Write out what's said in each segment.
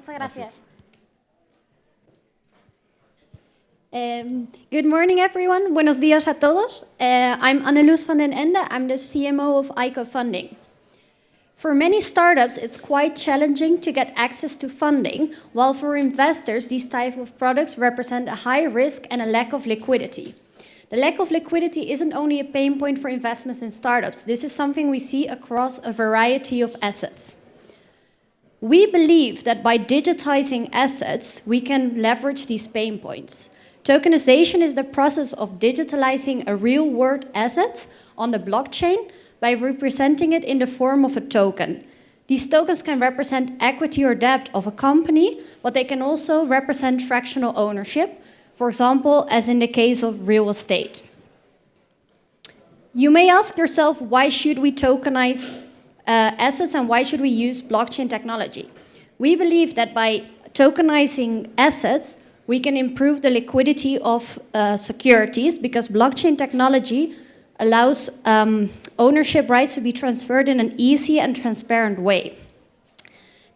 Muchas gracias. Good morning, everyone. Buenos días a todos. I'm Anneluz van den Ende. I'm the CMO of Icofunding. For many startups, it's quite challenging to get access to funding, while for investors, these type of products represent a high risk and a lack of liquidity. The lack of liquidity isn't only a pain point for investments in startups. This is something we see across a variety of assets. We believe that by digitizing assets, we can leverage these pain points. Tokenization is the process of digitalizing a real-world asset on the blockchain by representing it in the form of a token. These tokens can represent equity or debt of a company, but they can also represent fractional ownership, for example, as in the case of real estate. You may ask yourself, why should we tokenize assets and why should we use blockchain technology? We believe that by tokenizing assets, we can improve the liquidity of securities because blockchain technology allows ownership rights to be transferred in an easy and transparent way.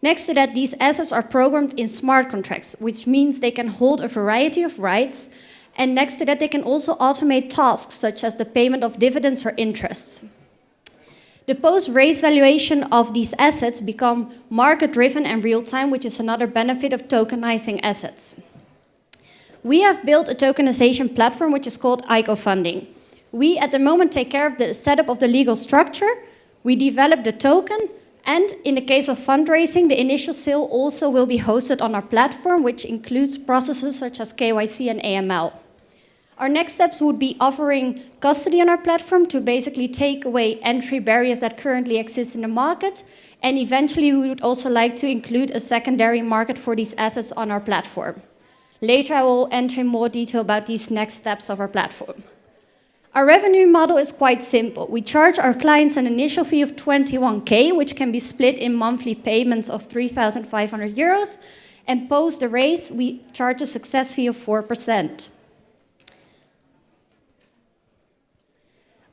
Next to that, these assets are programmed in smart contracts, which means they can hold a variety of rights. And next to that, they can also automate tasks, such as the payment of dividends or interests. The post-raise valuation of these assets become market-driven and real-time, which is another benefit of tokenizing assets. We have built a tokenization platform, which is called Icofunding. We, at the moment, take care of the setup of the legal structure. We develop the token. And in the case of fundraising, the initial sale also will be hosted on our platform, which includes processes such as KYC and AML. Our next steps would be offering custody on our platform to basically take away entry barriers that currently exist in the market. And eventually, we would also like to include a secondary market for these assets on our platform. Later, I will enter in more detail about these next steps of our platform. Our revenue model is quite simple. We charge our clients an initial fee of 21K, which can be split in monthly payments of 3,500 euros. And post the raise, we charge a success fee of 4%.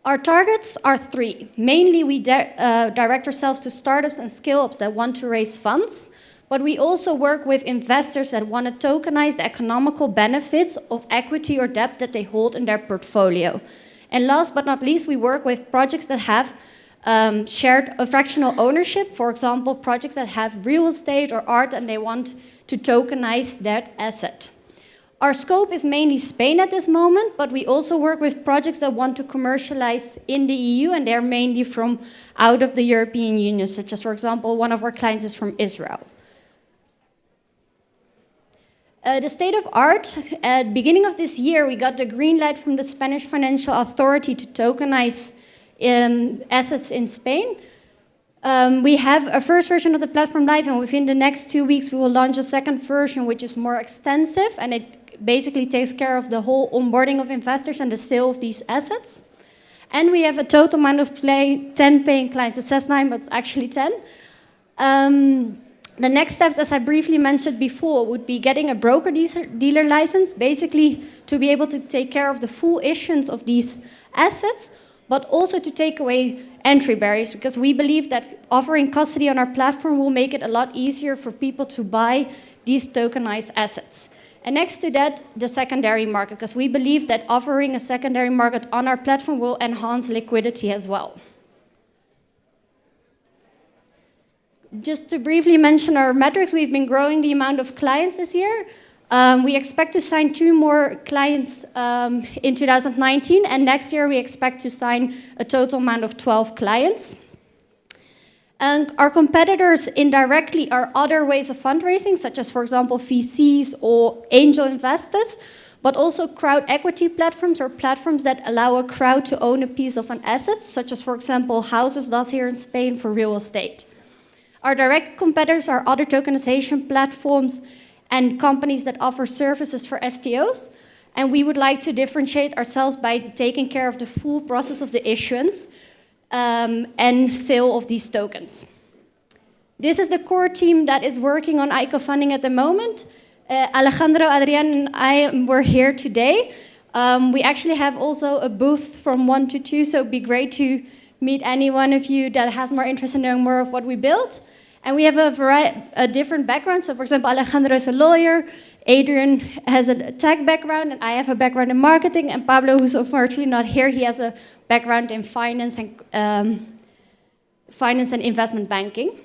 Our targets are three. Mainly, we direct ourselves to startups and scale-ups that want to raise funds. But we also work with investors that want to tokenize the economical benefits of equity or debt that they hold in their portfolio. And last but not least, we work with projects that have shared a fractional ownership, for example, projects that have real estate or art and they want to tokenize that asset. Our scope is mainly Spain at this moment, but we also work with projects that want to commercialize in the EU, and they're mainly from out of the European Union, such as, for example, one of our clients is from Israel. The state of art, at the beginning of this year, we got the green light from the Spanish Financial Authority to tokenize assets in Spain. We have a first version of the platform live, and within the next 2 weeks, we will launch a second version, which is more extensive, and it basically takes care of the whole onboarding of investors and the sale of these assets. And we have a total amount of 10 paying clients. It says 9, but it's actually 10. The next steps, as I briefly mentioned before, would be getting a broker-dealer license, basically to be able to take care of the full issuance of these assets, but also to take away entry barriers, because we believe that offering custody on our platform will make it a lot easier for people to buy these tokenized assets. And next to that, the secondary market, because we believe that offering a secondary market on our platform will enhance liquidity as well. Just to briefly mention our metrics, we've been growing the amount of clients this year. We expect to sign 2 more clients in 2019, and next year we expect to sign a total amount of 12 clients. And our competitors indirectly are other ways of fundraising, such as, for example, VCs or angel investors, but also crowd equity platforms or platforms that allow a crowd to own a piece of an asset, such as, for example, Houses does here in Spain for real estate. Our direct competitors are other tokenization platforms and companies that offer services for STOs. And we would like to differentiate ourselves by taking care of the full process of the issuance and sale of these tokens. This is the core team that is working on Icofunding at the moment. Alejandro, Adrian, and I were here today. We actually have also a booth from 1 to 2, so it'd be great to meet any one of you that has more interest in knowing more of what we built. And we have a different background. So for example, Alejandro is a lawyer, Adrian has a tech background, and I have a background in marketing, and Pablo, who's unfortunately not here, he has a background in finance and investment banking.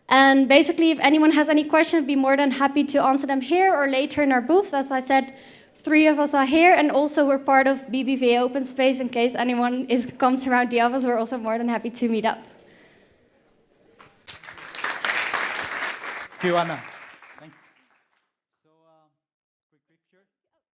And basically, if anyone has any questions, I'd be more than happy to answer them here or later in our booth. As I said, 3 of us are here, and also we're part of BBVA Open Space. In case anyone comes around the office, we're also more than happy to meet up. Thank you, Anna.